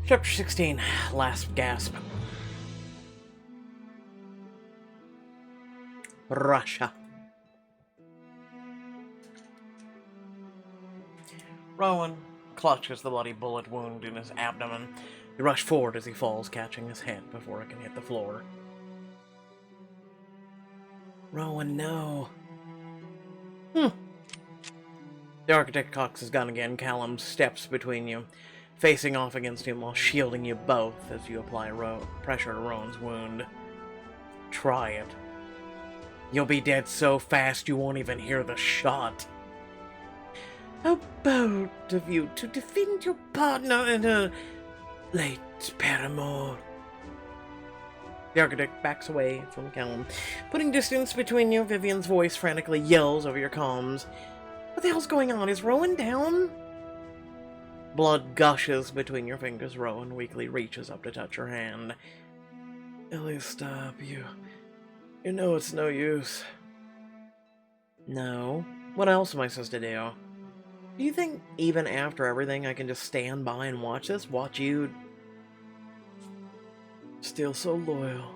Chapter 16, Last Gasp. Russia. Rowan clutches the bloody bullet wound in his abdomen. You rush forward as he falls, catching his head before it can hit the floor. Rowan, no. The architect cocks his gun again. Callum steps between you, facing off against him while shielding you both as you apply pressure to Rowan's wound. Try it. You'll be dead so fast you won't even hear the shot. How bold of you to defend your partner and her late paramour. The architect backs away from Callum, putting distance between you. Vivian's voice frantically yells over your comms. What the hell's going on? Is Rowan down? Blood gushes between your fingers. Rowan weakly reaches up to touch your hand. Ellie, stop. You know it's no use. No? What else am I supposed to do? Do you think even after everything I can just stand by and watch this? Watch you... Still so loyal,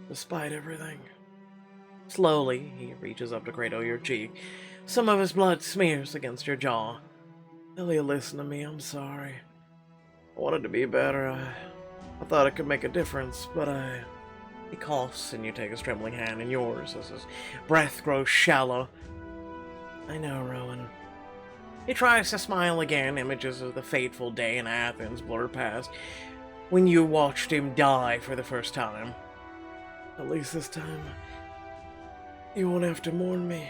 despite everything. Slowly, he reaches up to cradle your cheek. Some of his blood smears against your jaw. Ellie, listen to me, I'm sorry. I wanted to be better. I thought it could make a difference, but He coughs, and you take his trembling hand in yours as his breath grows shallow. I know, Rowan. He tries to smile again. Images of the fateful day in Athens blur past, when you watched him die for the first time. At least this time, you won't have to mourn me.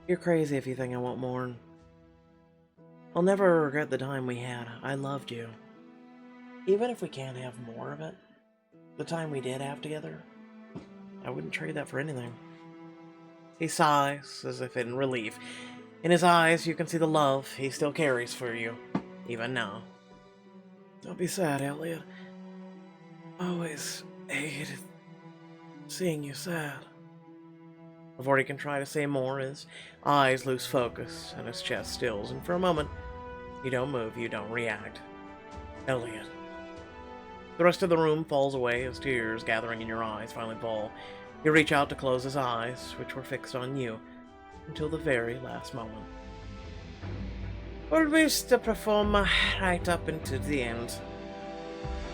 You're crazy if you think I won't mourn. I'll never regret the time we had. I loved you. Even if we can't have more of it, the time we did have together, I wouldn't trade that for anything. He sighs, as if in relief. In his eyes, you can see the love he still carries for you, even now. Don't be sad, Elliot. I always hated seeing you sad. Before he can try to say more, his eyes lose focus and his chest stills, and for a moment, you don't move, you don't react. Elliot. The rest of the room falls away as tears gathering in your eyes finally fall. You reach out to close his eyes, which were fixed on you, until the very last moment. Always the performer right up into the end.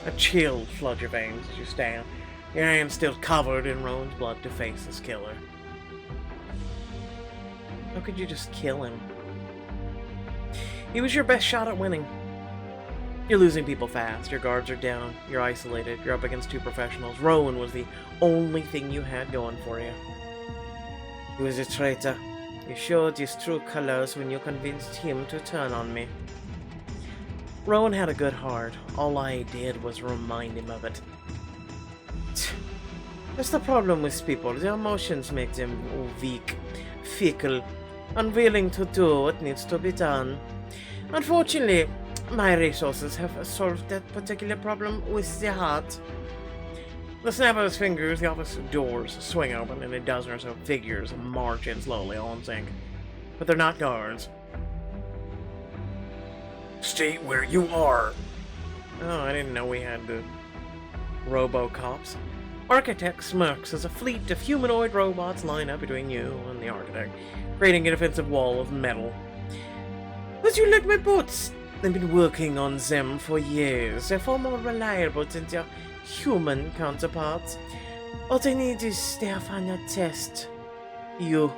A chill floods your veins as you stand, your hands still covered in Rowan's blood to face his killer. How could you just kill him? He was your best shot at winning. You're losing people fast, your guards are down, you're isolated, you're up against two professionals. Rowan was the only thing you had going for you. He was a traitor. You showed his true colors when you convinced him to turn on me. Rowan had a good heart. All I did was remind him of it. That's the problem with people. Their emotions make them weak, fickle, unwilling to do what needs to be done. Unfortunately, my resources have solved that particular problem with the heart. The snap of his fingers, the office doors swing open, and a dozen or so figures march in slowly, all in sync. But they're not guards. Stay where you are! Oh, I didn't know we had the Robo-Cops. Architect smirks as a fleet of humanoid robots line up between you and the architect, creating a defensive wall of metal. Would you like my boots? I've been working on them for years. They're far more reliable than their human counterparts. All they need is their final test. You.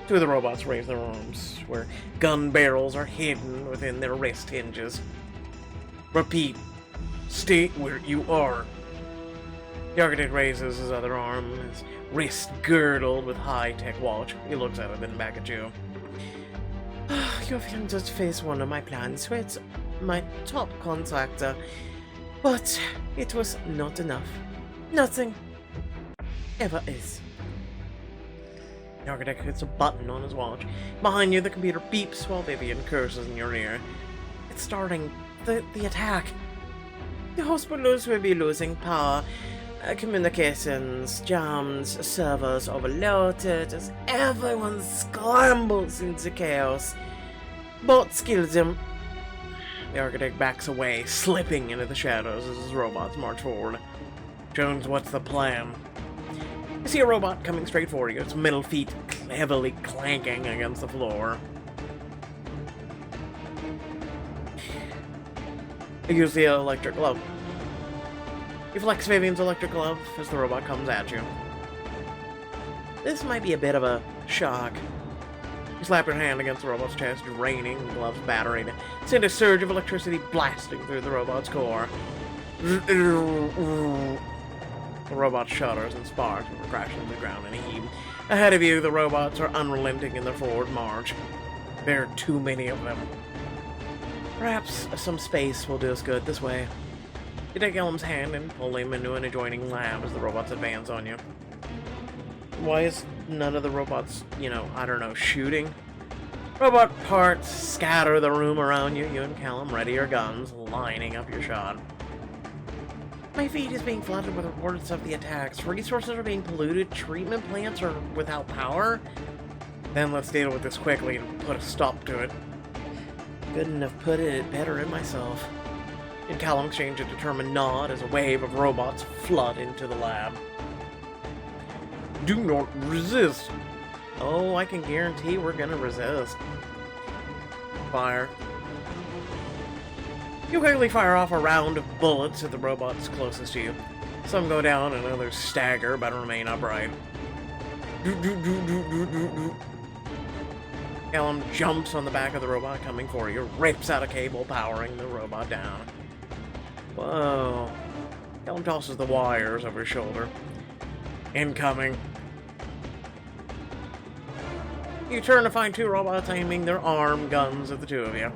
Two of the robots raise their arms, where gun barrels are hidden within their wrist hinges. Repeat. Stay where you are. The architect raises his other arm, his wrist girdled with high-tech watch. He looks at it, then back at you. You can just face one of my plans, so it's my top contractor. But it was not enough. Nothing ever is. The architect hits a button on his watch. Behind you, the computer beeps while Vivian curses in your ear. It's starting. The attack. The hospitals will be losing power. Communications jammed, servers overloaded as everyone scrambles into chaos. Bots kills him. The architect backs away, slipping into the shadows as his robots march forward. Jones, what's the plan? You see a robot coming straight for you, its metal feet heavily clanking against the floor. You use the electric glove. You flex Vivian's electric glove as the robot comes at you. This might be a bit of a shock. You slap your hand against the robot's chest, draining the glove's battery to send a surge of electricity blasting through the robot's core. The robot shudders and sparks before crashing to the ground in a heap. Ahead of you, the robots are unrelenting in their forward march. There are too many of them. Perhaps some space will do us good this way. You take Elm's hand and pull him into an adjoining lab as the robots advance on you. Why is none of the robots, I don't know, shooting? Robot parts scatter the room around you. You and Callum ready your guns, lining up your shot. My feed is being flooded with reports of the attacks. Resources are being polluted. Treatment plants are without power. Then let's deal with this quickly and put a stop to it. Couldn't have put it better in myself. And Callum exchange a determined nod as a wave of robots flood into the lab. Do not resist. Oh, I can guarantee we're gonna resist. Fire. You quickly fire off a round of bullets at the robots closest to you. Some go down and others stagger but remain upright. Callum jumps on the back of the robot coming for you, rips out a cable powering the robot down. Whoa. Callum tosses the wires over his shoulder. Incoming. You turn to find two robots aiming their arm guns at the two of you.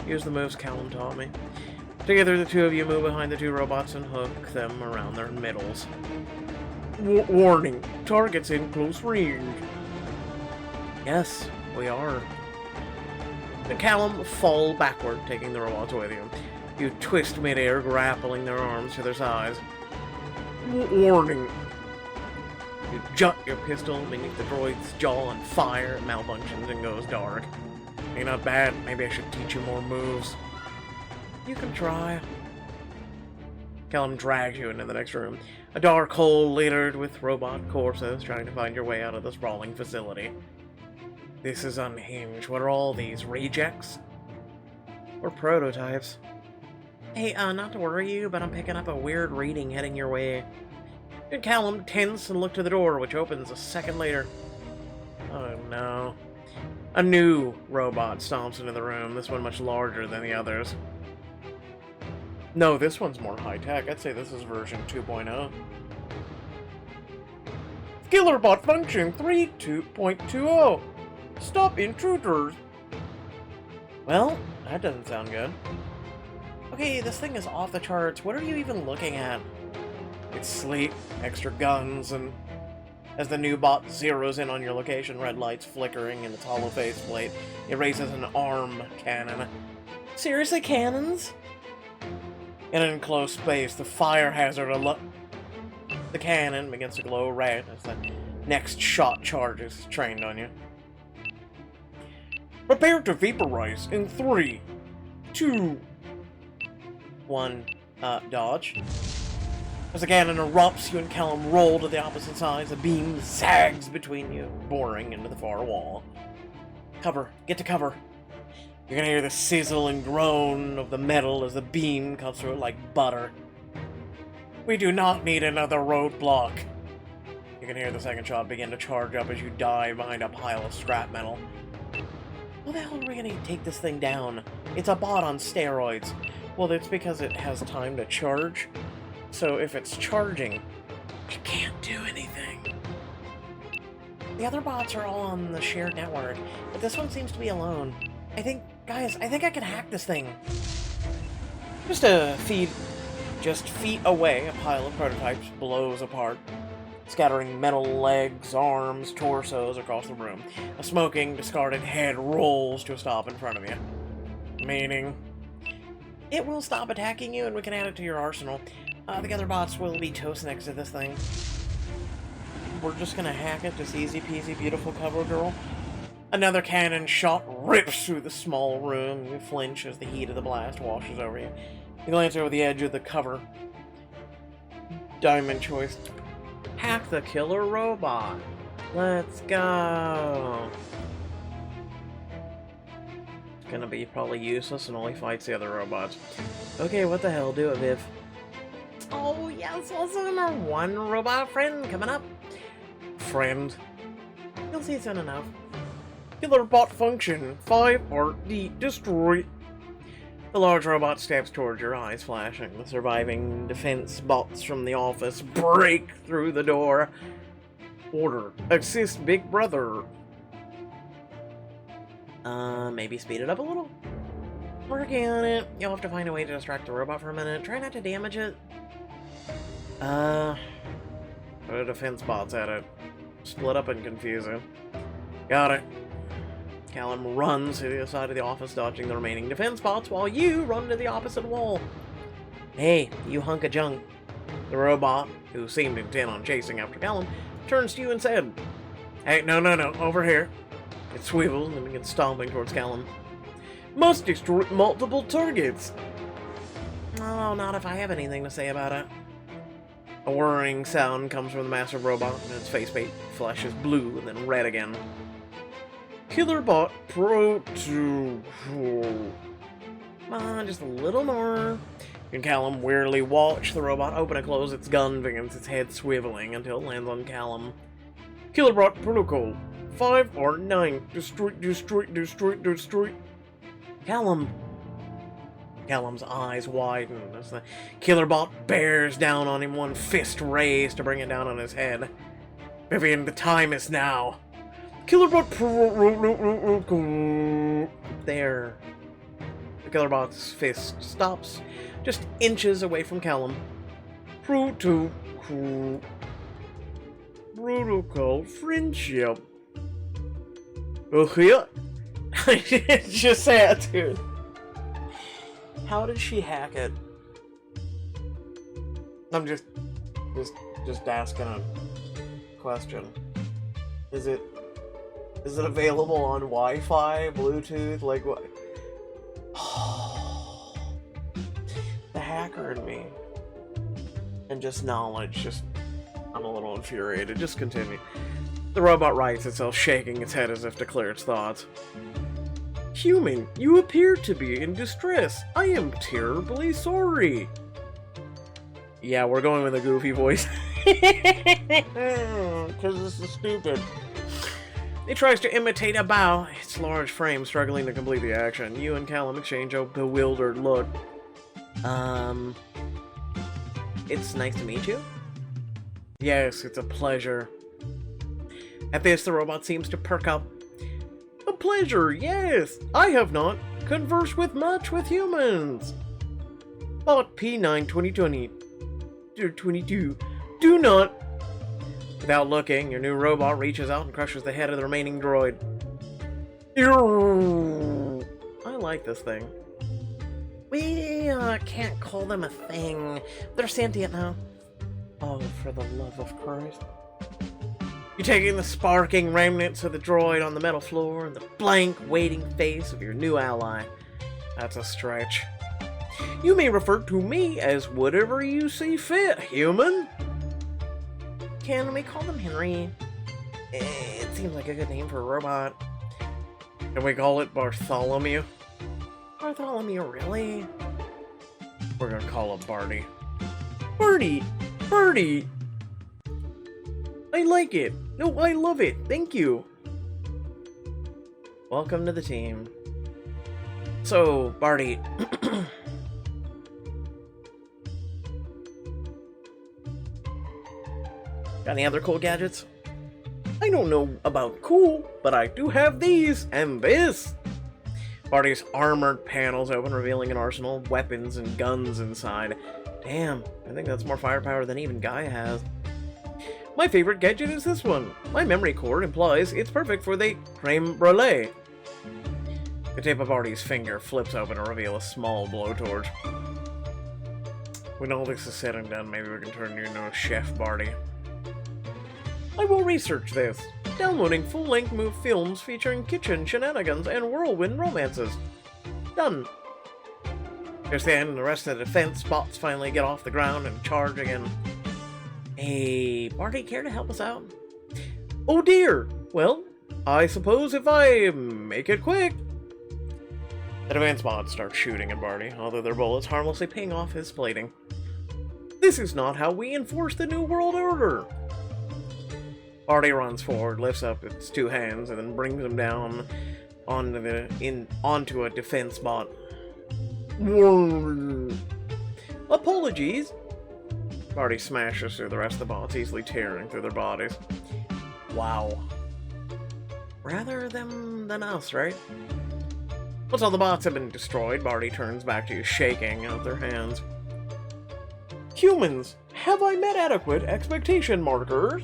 Use the moves Callum taught me. Together, the two of you move behind the two robots and hook them around their middles. Warning, targets in close range. Yes, we are. The Callum fall backward, taking the robots with you. You twist midair, grappling their arms to their sides. Warning. You jut your pistol beneath the droid's jaw and fire. It malfunctions and goes dark. You're not bad. Maybe I should teach you more moves. You can try. Callum drags you into the next room. A dark hole littered with robot corpses trying to find your way out of the sprawling facility. This is unhinged. What are all these? Rejects? Or prototypes? Hey, not to worry you, but I'm picking up a weird reading heading your way. And Callum tense and look to the door, which opens a second later. Oh no. A new robot stomps into the room, this one much larger than the others. No, this one's more high-tech. I'd say this is version 2.0. Killerbot function 3.2.0. Stop intruders. Well, that doesn't sound good. Okay, this thing is off the charts. What are you even looking at? It's sleep, extra guns, and as the new bot zeroes in on your location, red lights flickering in its hollow faceplate, it raises an arm cannon. Seriously, cannons? In an enclosed space, the fire hazard the cannon begins to glow red as the next shot charges trained on you. Prepare to vaporize in 3, 2, 1, dodge. As the cannon erupts, you and Callum roll to the opposite sides. The beam zags between you, boring into the far wall. Cover. Get to cover. You're gonna hear the sizzle and groan of the metal as the beam cuts through it like butter. We do not need another roadblock. You can hear the second shot begin to charge up as you dive behind a pile of scrap metal. How the hell are we gonna take this thing down? It's a bot on steroids. Well, that's because it has time to charge. So if it's charging, it can't do anything. The other bots are all on the shared network, but this one seems to be alone. Guys, I think I can hack this thing. Just feet away, a pile of prototypes blows apart, scattering metal legs, arms, torsos across the room. A smoking, discarded head rolls to a stop in front of you. Meaning, It will stop attacking you and we can add it to your arsenal. The other bots will be toast next to this thing. We're just gonna hack it, just easy peasy, beautiful cover girl. Another cannon shot rips through the small room. You flinch as the heat of the blast washes over you. You glance over the edge of the cover. Diamond choice. Hack the killer robot. Let's go. It's gonna be probably useless and only fights the other robots. Okay, what the hell? Do it, Viv. Oh, yes, awesome. Our one robot friend coming up. Friend. You'll see soon enough. Killer bot function. 5RD destroy. The large robot steps towards your, eyes flashing. The surviving defense bots from the office break through the door. Order. Assist Big Brother. Maybe speed it up a little? Working on it. You'll have to find a way to distract the robot for a minute. Try not to damage it. Put a defense bots at it. Split up and confuse it. Got it. Callum runs to the side of the office, dodging the remaining defense bots, while you run to the opposite wall. Hey, you hunk of junk. The robot, who seemed intent on chasing after Callum, turns to you and said, Hey, no, over here. It swivels and begins stomping towards Callum. Must destroy multiple targets. Oh, not if I have anything to say about it. A whirring sound comes from the massive robot, and its faceplate flashes blue and then red again. Killer bot Pro 2. Come on, just a little more. And Callum wearily watch the robot open and close its gun against its head swiveling until it lands on Callum. Killer bot Protocol 5 or 9. Destroy. Callum. Callum's eyes widen as the killer bot bears down on him, one fist raised to bring it down on his head. Vivian, the time is now. Killer bot there. The killer bot's fist stops, just inches away from Callum. Protocol friendship. Oh yeah. Just sad, dude. How did she hack it? I'm just asking a question. Is it available on Wi-Fi, Bluetooth, like what? The hacker in me. And just knowledge, I'm a little infuriated. Just continue. The robot rights itself, shaking its head as if to clear its thoughts. Human, you appear to be in distress. I am terribly sorry. Yeah, we're going with a goofy voice. Because this is stupid. It tries to imitate a bow, its large frame struggling to complete the action. You and Callum exchange a bewildered look. It's nice to meet you? Yes, it's a pleasure. At this, the robot seems to perk up. A pleasure, yes! I have not conversed with much with humans. Bot P9 2020. 22. Do not. Without looking, your new robot reaches out and crushes the head of the remaining droid. I like this thing. We can't call them a thing. They're sentient now. Oh, for the love of Christ. You're taking the sparking remnants of the droid on the metal floor and the blank, waiting face of your new ally. That's a stretch. You may refer to me as whatever you see fit, human. Can we call them Henry? It seems like a good name for a robot. Can we call it Bartholomew? Bartholomew, really? We're gonna call him Barty. Barty! I like it. No, I love it. Thank you. Welcome to the team. So, Barty. Got any other cool gadgets? I don't know about cool, but I do have these, and this! Barty's armored panels open, revealing an arsenal of weapons and guns inside. Damn, I think that's more firepower than even Gaia has. My favorite gadget is this one. My memory core implies it's perfect for the creme brulee. The tip of Artie's finger flips open to reveal a small blowtorch. When all this is said and done, maybe we can turn you into a chef, Barty. I will research this. Downloading full-length films featuring kitchen shenanigans and whirlwind romances. Done. Just then, the rest of the defense bots finally get off the ground and charge again. Hey, Barty, care to help us out? Oh dear! Well, I suppose if I make it quick. The defense bots start shooting at Barty, although their bullets harmlessly ping off his plating. This is not how we enforce the New World Order! Barty runs forward, lifts up its two hands, and then brings them down onto a defense bot. Apologies! Barty smashes through the rest of the bots, easily tearing through their bodies. Wow. Rather them than us, right? Once all the bots have been destroyed, Barty turns back to you, shaking out their hands. Humans, have I met adequate expectation markers?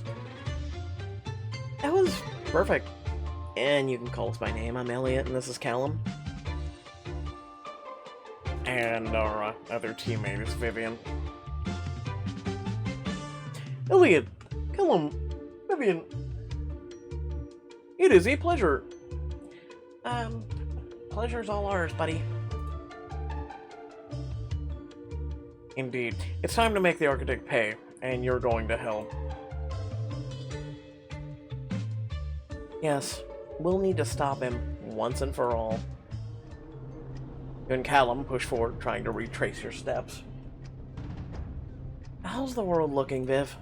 That was perfect. And you can call us by name. I'm Elliot, and this is Callum. And our other teammate is Vivian. Elliot, Callum, Vivian. It is a pleasure. Pleasure's all ours, buddy. Indeed. It's time to make the Architect pay, and you're going to hell. Yes, we'll need to stop him once and for all. You and Callum push forward, trying to retrace your steps. How's the world looking, Viv?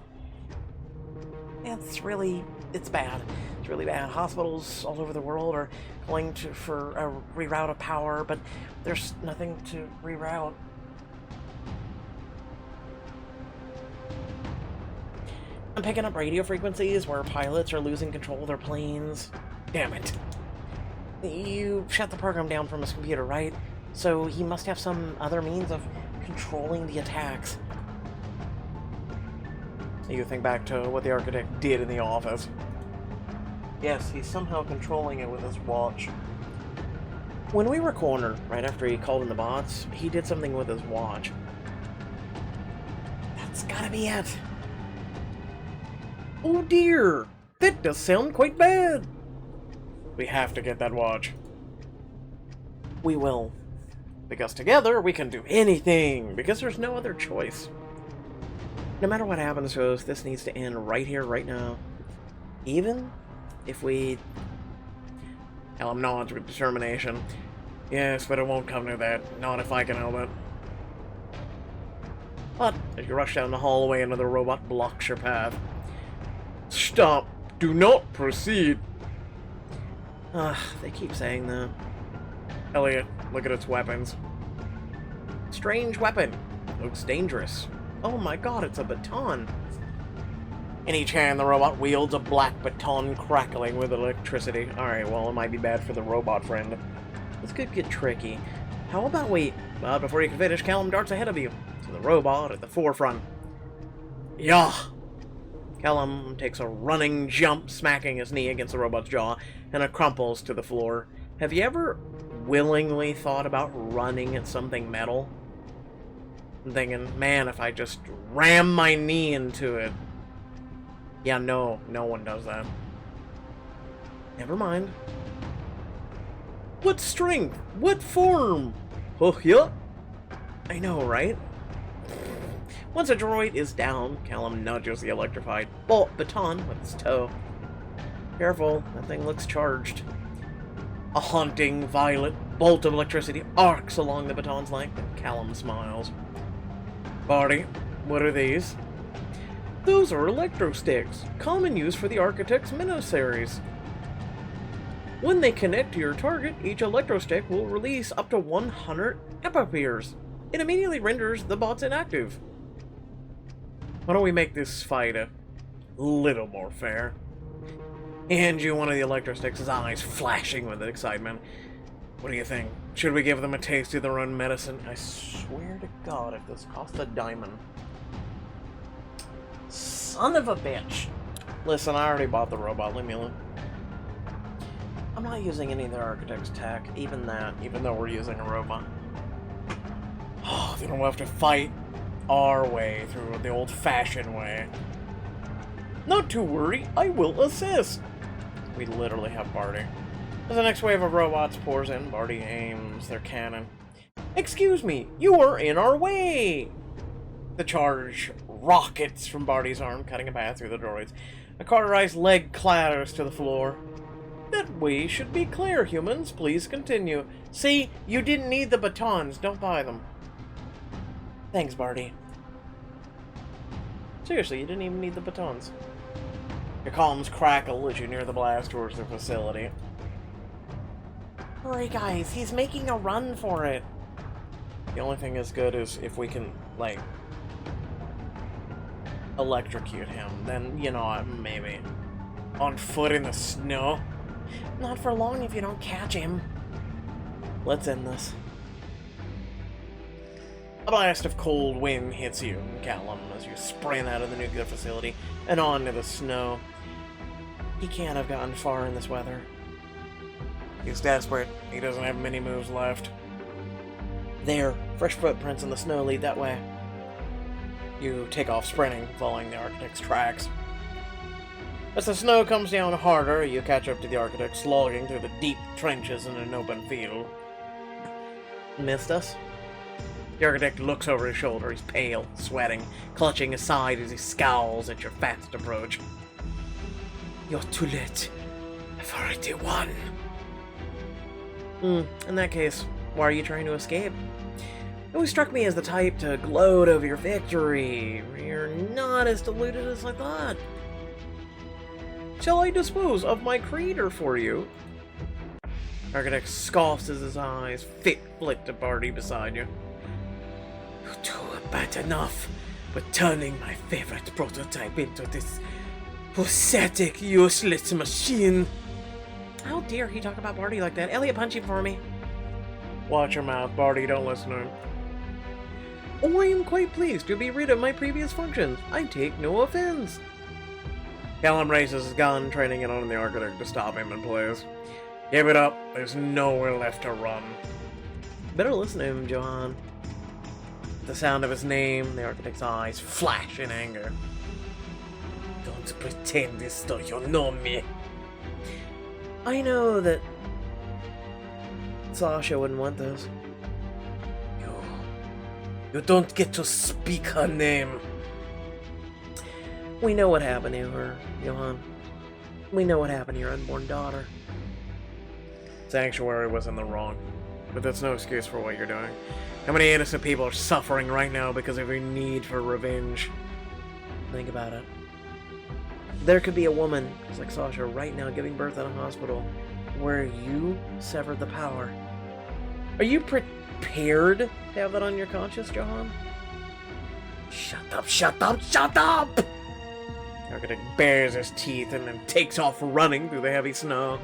It's bad. It's really bad. Hospitals all over the world are going for a reroute of power, but there's nothing to reroute. I'm picking up radio frequencies where pilots are losing control of their planes. Damn it. You shut the program down from his computer, right? So he must have some other means of controlling the attacks. You think back to what the Architect did in the office. Yes, he's somehow controlling it with his watch. When we were cornered, right after he called in the bots, he did something with his watch. That's gotta be it. Oh dear! That does sound quite bad! We have to get that watch. We will. Because together we can do anything, because there's no other choice. No matter what happens to us, this needs to end right here, right now. Even if we... Callum nods with determination. Yes, but it won't come to that. Not if I can help it. But, as you rush down the hallway, another robot blocks your path. Stop! Do not proceed! They keep saying that. Elliot, look at its weapons. Strange weapon. Looks dangerous. Oh my god, it's a baton. In each hand, the robot wields a black baton crackling with electricity. Alright, well, it might be bad for the robot friend. This could get tricky. How about we... But before you can finish, Callum darts ahead of you, to the robot at the forefront. Yah! Callum takes a running jump, smacking his knee against the robot's jaw, and it crumples to the floor. Have you ever willingly thought about running at something metal? I'm thinking, man, if I just ram my knee into it. Yeah, no one does that. Never mind. What strength? What form? Oh, yeah. I know, right? Once a droid is down, Callum nudges the electrified baton with his toe. Careful, that thing looks charged. A haunting, violet bolt of electricity arcs along the baton's length, and Callum smiles. Barty, what are these? Those are electrosticks, common use for the Architect's miniseries. When they connect to your target, each electrostick will release up to 100 amperes. It immediately renders the bots inactive. Why don't we make this fight a little more fair? He hands you one of the electrosticks, his eyes flashing with excitement. What do you think? Should we give them a taste of their own medicine? I swear to God, if this cost a diamond. Son of a bitch. Listen, I already bought the robot. Leave me alone. I'm not using any of the architect's tech, even though we're using a robot. Oh, then we'll have to fight our way through the old-fashioned way. Not to worry, I will assist. We literally have Barty. As the next wave of robots pours in, Barty aims their cannon. Excuse me, you are in our way! The charge rockets from Barty's arm, cutting a path through the droids. A cauterized leg clatters to the floor. That way should be clear, humans. Please continue. See, you didn't need the batons. Don't buy them. Thanks, Barty. Seriously, you didn't even need the batons. Your comms crackle as you near the blast towards the facility. Hurry, guys. He's making a run for it. The only thing that's good is if we can, like, electrocute him. Then, you know, maybe. On foot in the snow? Not for long if you don't catch him. Let's end this. A blast of cold wind hits you, Callum, as you sprint out of the nuclear facility and onto the snow. He can't have gotten far in this weather. He's desperate. He doesn't have many moves left. There, fresh footprints in the snow lead that way. You take off sprinting, following the architect's tracks. As the snow comes down harder, you catch up to the architect slogging through the deep trenches in an open field. Missed us? The architect looks over his shoulder. He's pale, sweating, clutching his side as he scowls at your fast approach. You're too late. I've already won. In that case, why are you trying to escape? It always struck me as the type to gloat over your victory. You're not as deluded as I thought. Shall I dispose of my creator for you? Architect scoffs as his eyes flit to Barty beside you. You two are bad enough, but turning my favorite prototype into this pathetic, useless machine. How dare he talk about Barty like that? Elliot, punch him for me. Watch your mouth, Barty. Don't listen to him. Oh, I am quite pleased to be rid of my previous functions. I take no offense. Callum raises his gun, training it on the architect to stop him in place. Give it up. There's nowhere left to run. Better listen to him, Johan. At the sound of his name, the architect's eyes flash in anger. Don't pretend as though you know me. I know that Sasha wouldn't want this. You don't get to speak her name. We know what happened to her, Johan. We know what happened to your unborn daughter. Sanctuary was in the wrong, but that's no excuse for what you're doing. How many innocent people are suffering right now because of your need for revenge? Think about it. There could be a woman, just like Sasha, right now giving birth in a hospital where you severed the power. Are you prepared to have that on your conscience, Johan? Shut up, shut up, shut up! Architect bares his teeth and then takes off running through the heavy snow.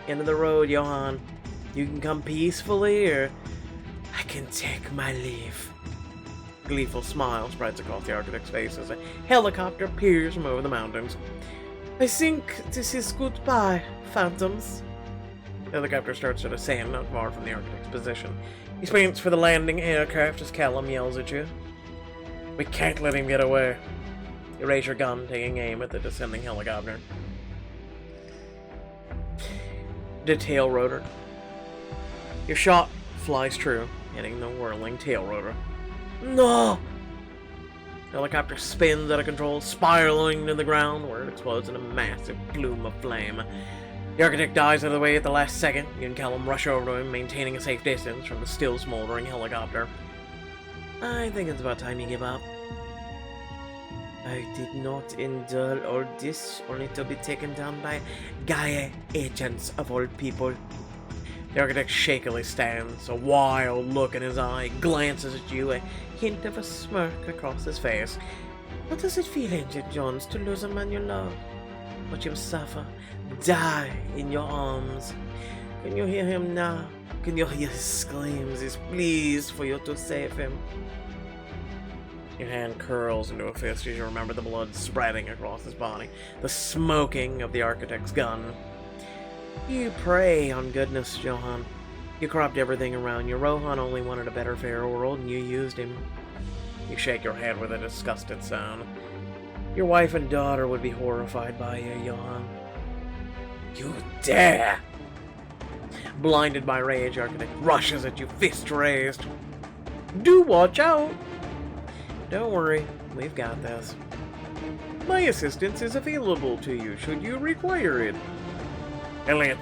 End of the road, Johan. You can come peacefully, or I can take my leave. A gleeful smile spreads across the architect's face as a helicopter peers from over the mountains. I think this is goodbye, phantoms. The helicopter starts to descend not far from the architect's position. He sprints for the landing aircraft as Callum yells at you. We can't let him get away. You raise your gun, taking aim at the descending helicopter. The tail rotor. Your shot flies true, hitting the whirling tail rotor. No! The helicopter spins out of control, spiraling to the ground, where it explodes in a massive plume of flame. The architect dives out of the way at the last second. You and Callum rush over to him, maintaining a safe distance from the still smoldering helicopter. I think it's about time you give up. I did not endure all this, only to be taken down by Gaia agents of all people. The architect shakily stands, a wild look in his eye, glances at you, a hint of a smirk across his face. What does it feel, Agent Jones, to lose a man you love? Watch him suffer, die in your arms. Can you hear him now? Can you hear his screams, his pleas for you to save him? Your hand curls into a fist as you remember the blood spreading across his body, the smoking of the architect's gun. You prey on goodness, Johan. You corrupt everything around you. Rohan only wanted a better, fairer world, and you used him. You shake your head with a disgusted sound. Your wife and daughter would be horrified by you, Johan. You dare! Blinded by rage, Architect rushes at you, fist raised. Do watch out! Don't worry, we've got this. My assistance is available to you, should you require it. Elliot.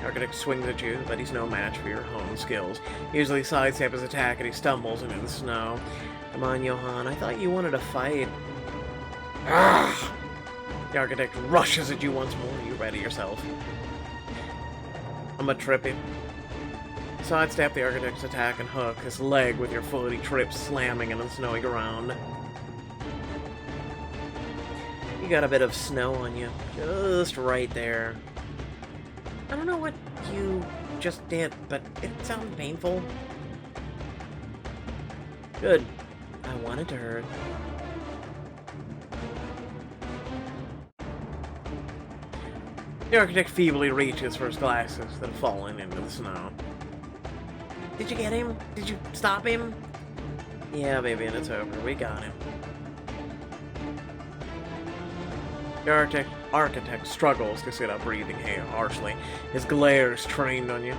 Architect swings at you, but he's no match for your hone skills. He usually sidesteps his attack and he stumbles into the snow. Come on, Johan, I thought you wanted to fight. Ah! The Architect rushes at you once more. You ready yourself? I'm gonna trip him. Sidestep the Architect's attack and hook his leg with your foot. He trips, slamming into the snowy ground. You got a bit of snow on you, just right there. I don't know what you just did, but it sounded painful. Good. I wanted to hurt. The Architect feebly reaches for his glasses that have fallen into the snow. Did you get him? Did you stop him? Yeah, baby, and it's over. We got him. The Architect struggles to sit up, breathing harshly. His glare is trained on you.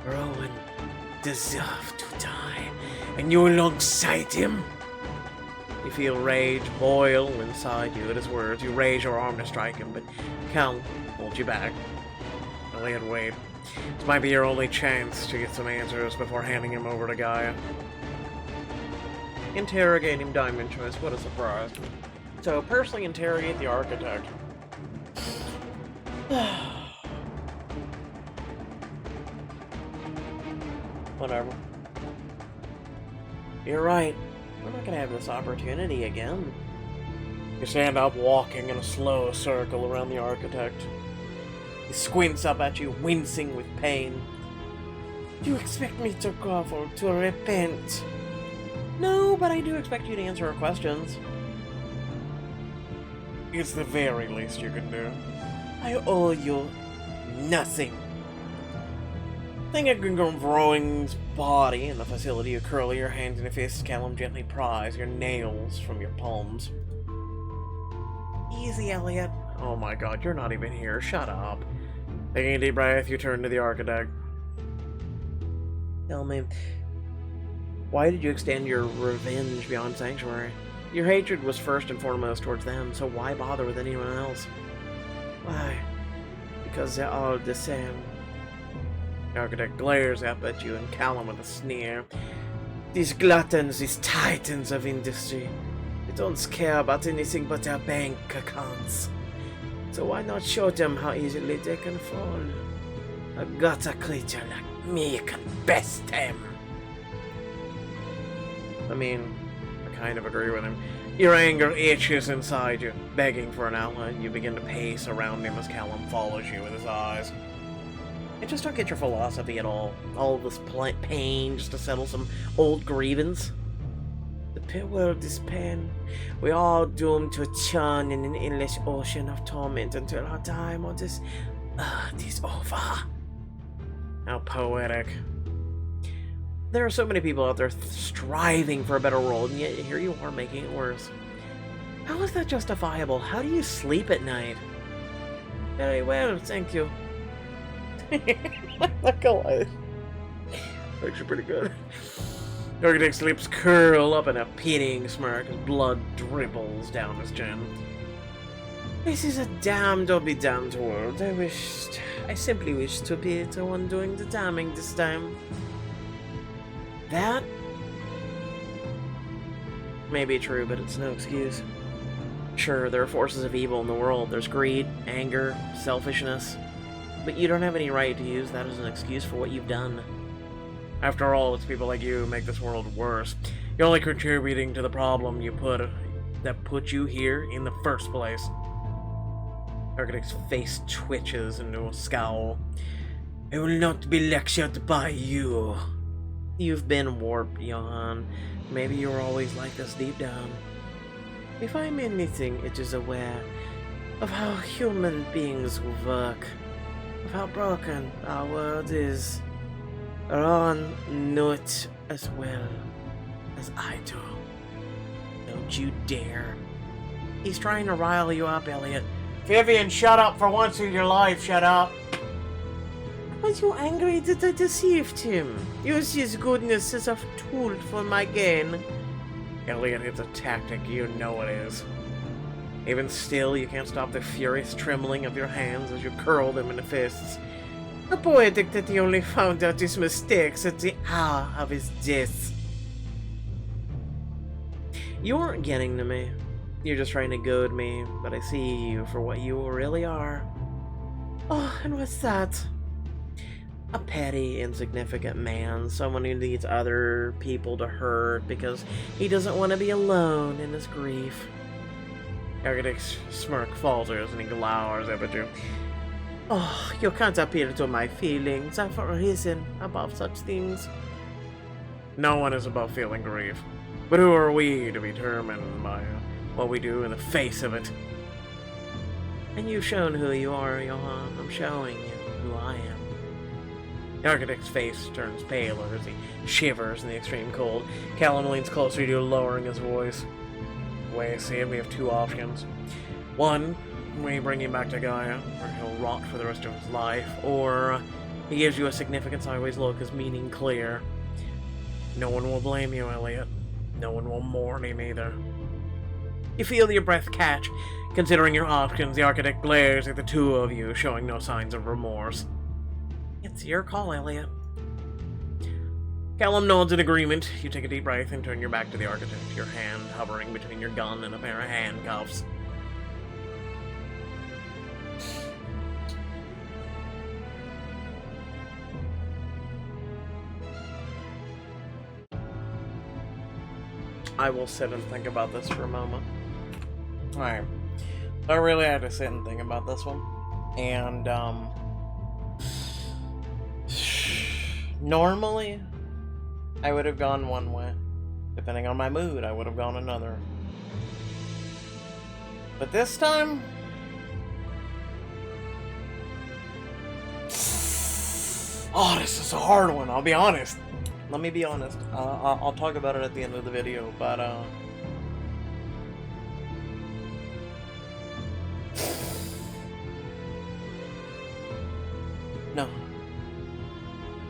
Rowan deserved to die, and you alongside him. You feel rage boil inside you at his words. You raise your arm to strike him, but Cal holds you back. Elliot, wait. This might be your only chance to get some answers before handing him over to Gaia. Interrogating Diamond Choice, what a surprise. So, personally interrogate the Architect. Whatever. You're right. We're not gonna have this opportunity again. You stand up, walking in a slow circle around the Architect. He squints up at you, wincing with pain. You expect me to grovel, to repent? No, but I do expect you to answer our questions. It's the very least you can do. I owe you nothing. Think I can go throwing his body in the facility. You curl your hands in a fist. Callum gently pries your nails from your palms. Easy, Elliot. Oh my god, you're not even here. Shut up. Taking a deep breath, you turn to the Architect. Tell me, why did you extend your revenge beyond Sanctuary? Your hatred was first and foremost towards them, so why bother with anyone else? Why? Because they're all the same. The Architect glares up at you and Callum with a sneer. These gluttons, these titans of industry, they don't care about anything but their bank accounts. So why not show them how easily they can fall? A gutter creature like me can best them. I mean, I kind of agree with him. Your anger itches inside you, begging for an outlet. You begin to pace around him as Callum follows you with his eyes. I just don't get your philosophy at all. All this pain just to settle some old grievance. The pit world is pain. We're all doomed to churn in an endless ocean of torment until our time on this earth is over. How poetic. There are so many people out there striving for a better world, and yet here you are making it worse. How is that justifiable? How do you sleep at night? Very well, thank you. Not gonna lie. Actually pretty good. The Architect's lips curl up in a pitying smirk as blood dribbles down his chin. This is a damned or be damned world. I simply wish to be the one doing the damning this time. That may be true, but it's no excuse. Sure, there are forces of evil in the world. There's greed, anger, selfishness. But you don't have any right to use that as an excuse for what you've done. After all, it's people like you who make this world worse. You're only contributing to the problem that put you here in the first place. Architect's face twitches into a scowl. I will not be lectured by you. You've been warped, Johan. Maybe you were always like this deep down. If I'm anything, it is aware of how human beings work, of how broken our world is. Ron knew it as well as I do. Don't you dare. He's trying to rile you up, Elliot. Vivian, shut up for once in your life, shut up. Why are you angry that I deceived him? Use his goodness as a tool for my gain. Elliot, it's a tactic, you know it is. Even still, you can't stop the furious trembling of your hands as you curl them into fists. How poetic that he only found out his mistakes at the hour of his death. You aren't getting to me. You're just trying to goad me, but I see you for what you really are. Oh, and what's that? A petty, insignificant man, someone who needs other people to hurt because he doesn't want to be alone in his grief. Architect's smirk falters and he glowers up at you. Oh, you can't appeal to my feelings. I've risen above such things. No one is above feeling grief. But who are we to be determined by what we do in the face of it? And you've shown who you are, Johann. I'm showing you who I am. The architect's face turns paler as he shivers in the extreme cold. Callum leans closer to you, lowering his voice. The way I see it, we have two options. One, we bring him back to Gaia, where he'll rot for the rest of his life, or he gives you a significant sideways look, his meaning clear. No one will blame you, Elliot. No one will mourn him either. You feel your breath catch. Considering your options, the architect glares at the two of you, showing no signs of remorse. It's your call, Elliot. Callum nods in agreement. You take a deep breath and turn your back to the architect, your hand hovering between your gun and a pair of handcuffs. I will sit and think about this for a moment. Alright. I really had to sit and think about this one. And, normally, I would have gone one way. Depending on my mood, I would have gone another. But this time... oh, this is a hard one, I'll be honest. Let me be honest. I'll talk about it at the end of the video, but, no.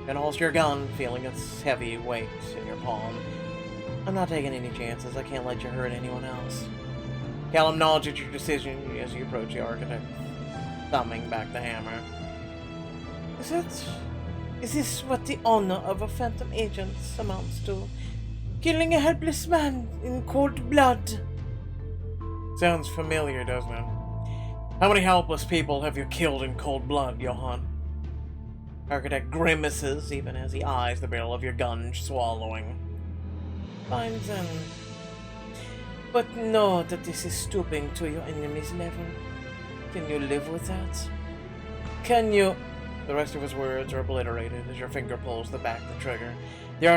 Gonna holster your gun, feeling its heavy weight in your palm. I'm not taking any chances. I can't let you hurt anyone else. Callum nods at your decision as you approach the architect, thumbing back the hammer. Is this what the honor of a phantom agent amounts to? Killing a helpless man in cold blood? Sounds familiar, doesn't it? How many helpless people have you killed in cold blood, Johann? Architect grimaces even as he eyes the barrel of your gun, swallowing. Fine then. But know that this is stooping to your enemy's level. Can you live with that? Can you... The rest of his words are obliterated as your finger pulls the back of the trigger. The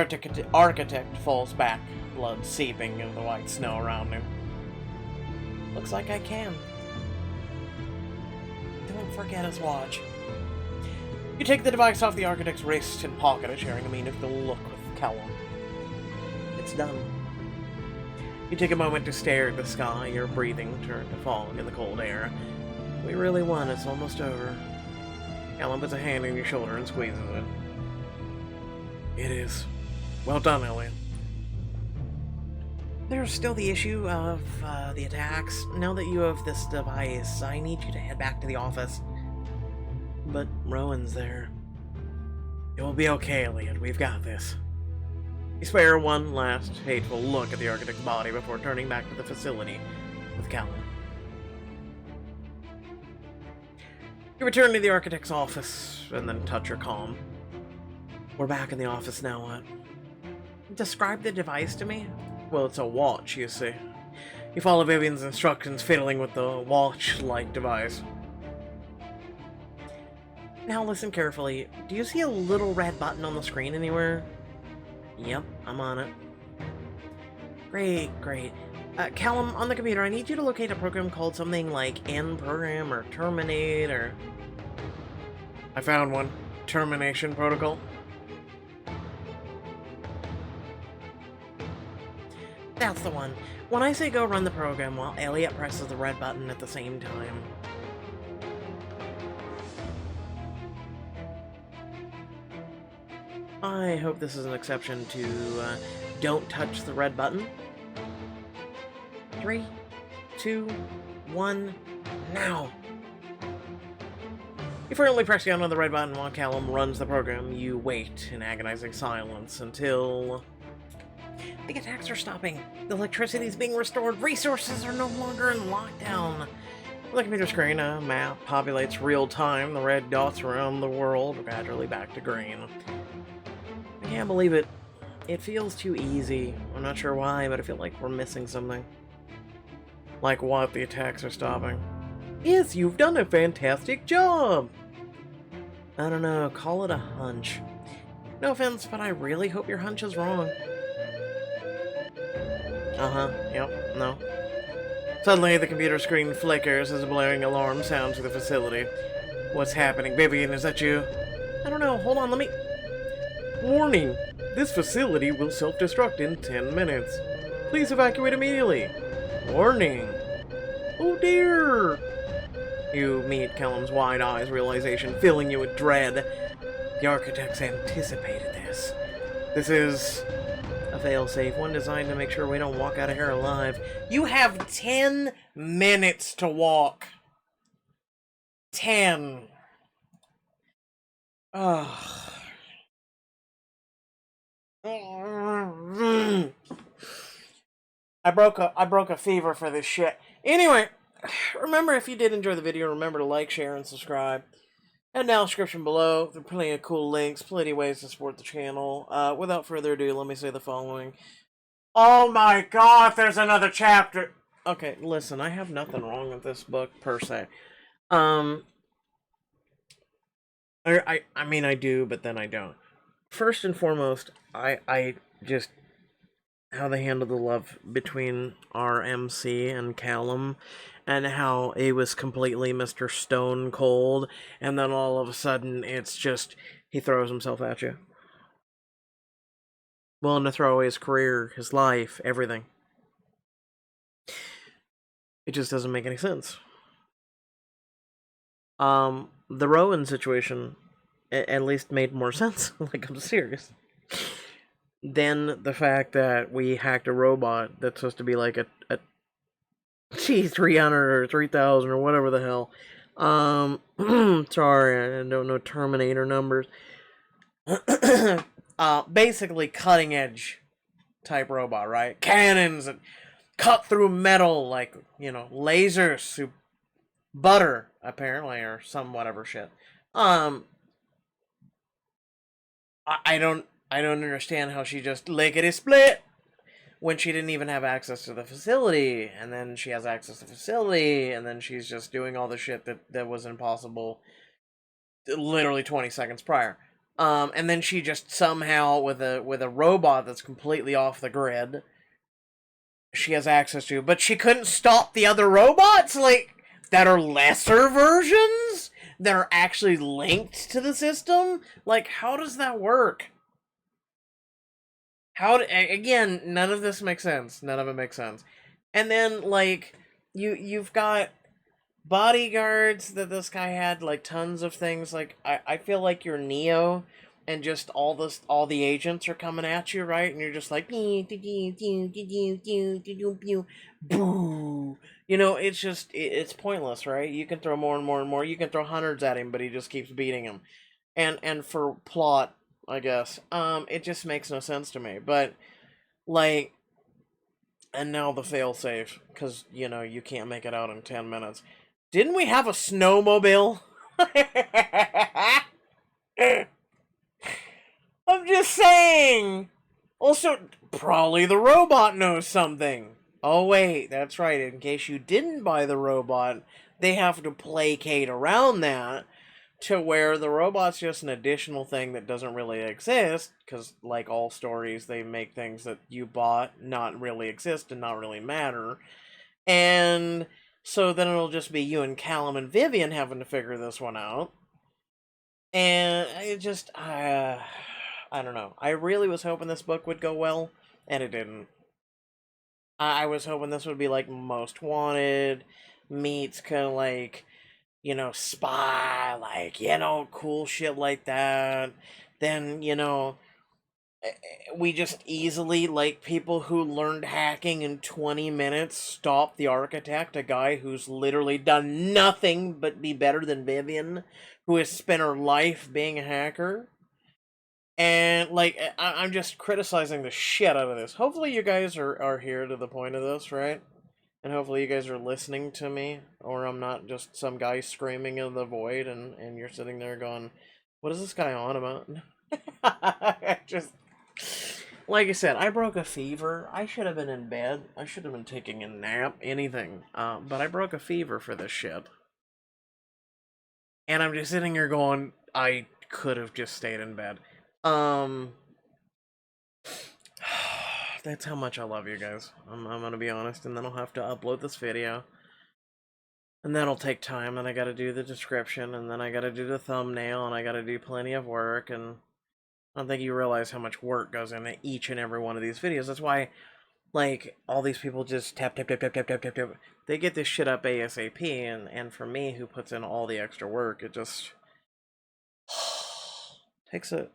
architect falls back, blood seeping into the white snow around him. Looks like I can. Don't forget his watch. You take the device off the architect's wrist and pocket it, sharing a meaningful look with Callum. It's done. You take a moment to stare at the sky, your breathing turned to fog in the cold air. We really won, it's almost over. Callum puts a hand on your shoulder and squeezes it. It is. Well done, Elliot. There's still the issue of the attacks. Now that you have this device, I need you to head back to the office. But Rowan's there. It will be okay, Elliot. We've got this. You spare one last hateful look at the architect's body before turning back to the facility with Callum. You return to the architect's office and then touch your comm. We're back in the office now, what? Describe the device to me? Well, it's a watch, you see. You follow Vivian's instructions, fiddling with the watch-like device. Now listen carefully. Do you see a little red button on the screen anywhere? Yep, I'm on it. Great, great. Callum, on the computer, I need you to locate a program called something like End Program or Terminate or... I found one. Termination Protocol. That's the one. When I say go run the program while Elliot presses the red button at the same time. I hope this is an exception to don't touch the red button. 3, 2, 1, now! You frequently press down on the red button while Callum runs the program. You wait in agonizing silence until... the attacks are stopping. The electricity is being restored. Resources are no longer in lockdown. On the computer screen, a map populates real time. The red dots around the world are gradually back to green. I can't believe it. It feels too easy. I'm not sure why, but I feel like we're missing something. Like what? The attacks are stopping. Yes, you've done a fantastic job! I don't know, call it a hunch. No offense, but I really hope your hunch is wrong. Yep, no. Suddenly, the computer screen flickers as a blaring alarm sounds through the facility. What's happening? Vivian, is that you? I don't know, hold on, let me... Warning! This facility will self-destruct in 10 minutes. Please evacuate immediately. Warning! Oh dear! You meet Callum's wide eyes, realization filling you with dread. The architects anticipated this. This is a failsafe, one designed to make sure we don't walk out of here alive. You have 10 minutes to walk. 10. Ugh. I broke a fever for this shit. Anyway, remember, if you did enjoy the video, remember to like, share, and subscribe. And now, description below, there are plenty of cool links, plenty of ways to support the channel. Without further ado, let me say the following. Oh my god, there's another chapter! Okay, listen, I have nothing wrong with this book, per se. I mean, I do, but then I don't. First and foremost, I just... how they handle the love between our MC and Callum, and how it was completely Mr. Stone Cold, and then all of a sudden it's just, he throws himself at you. Willing to throw away his career, his life, everything. It just doesn't make any sense. The Rowan situation at least made more sense, like, I'm serious. Then the fact that we hacked a robot that's supposed to be like a T300 or 3000 or whatever the hell. Sorry, I don't know Terminator numbers. Basically cutting edge type robot, right? Cannons and cut through metal like, you know, lasers, butter apparently, or some whatever shit. I don't understand how she just lickety-split when she didn't even have access to the facility, and then she has access to the facility, and then she's just doing all the shit that was impossible literally 20 seconds prior. And then she just somehow, with a robot that's completely off the grid, she has access to, but she couldn't stop the other robots, like, that are lesser versions, that are actually linked to the system? Like, how does that work? Again, none of this makes sense. None of it makes sense. And then, like, you've got bodyguards that this guy had, like, tons of things. Like, I feel like you're Neo, and just all the agents are coming at you, right? And you're just like, boo. You know, it's just, it's pointless, right? You can throw more and more and more. You can throw hundreds at him, but he just keeps beating him. And for plot, I guess, it just makes no sense to me. But, like, and now the failsafe, because, you know, you can't make it out in 10 minutes. Didn't we have a snowmobile? I'm just saying! Also, probably the robot knows something. Oh wait, that's right, in case you didn't buy the robot, they have to placate around that to where the robot's just an additional thing that doesn't really exist, because, like all stories, they make things that you bought not really exist and not really matter. And so then it'll just be you and Callum and Vivian having to figure this one out. And it just, I don't know. I really was hoping this book would go well, and it didn't. I was hoping this would be like Most Wanted meets kind of like, spy, like, cool shit like that. Then, we just easily, like, people who learned hacking in 20 minutes stop the architect, a guy who's literally done nothing but be better than Vivian, who has spent her life being a hacker. And, like, I'm just criticizing the shit out of this. Hopefully you guys are here to the point of this, right? And hopefully you guys are listening to me, or I'm not just some guy screaming in the void and you're sitting there going, what is this guy on about? Just, like I said, I broke a fever. I should have been in bed. I should have been taking a nap, anything. But I broke a fever for this shit. And I'm just sitting here going, I could have just stayed in bed. That's how much I love you guys. I'm gonna be honest, and then I'll have to upload this video. And that'll take time, and I gotta do the description, and then I gotta do the thumbnail, and I gotta do plenty of work, and I don't think you realize how much work goes into each and every one of these videos. That's why, like, all these people just tap, tap, tap, tap, tap, tap, tap, tap. They get this shit up ASAP, and for me, who puts in all the extra work, it just takes a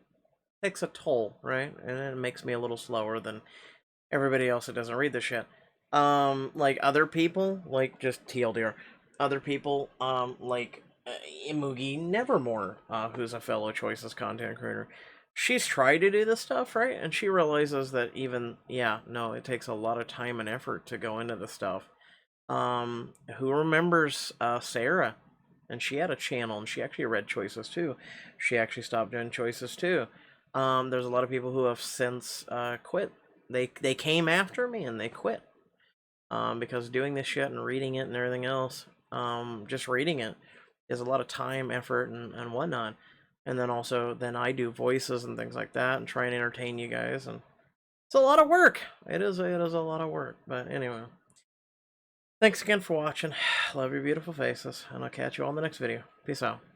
toll, right? And it makes me a little slower than everybody else that doesn't read the shit. Like other people, like just TLDR, other people, like Imugi Nevermore, who's a fellow Choices content creator. She's tried to do this stuff, right? And she realizes that even, yeah, no, it takes a lot of time and effort to go into this stuff. Who remembers Sarah? And she had a channel, and she actually read Choices too. She actually stopped doing Choices too. There's a lot of people who have since quit. They came after me and they quit. Because doing this shit and reading it and everything else, just reading it is a lot of time, effort, and whatnot. And then also, then I do voices and things like that and try and entertain you guys, and it's a lot of work. It is a lot of work. But anyway, thanks again for watching. Love your beautiful faces, and I'll catch you on the next video. Peace out.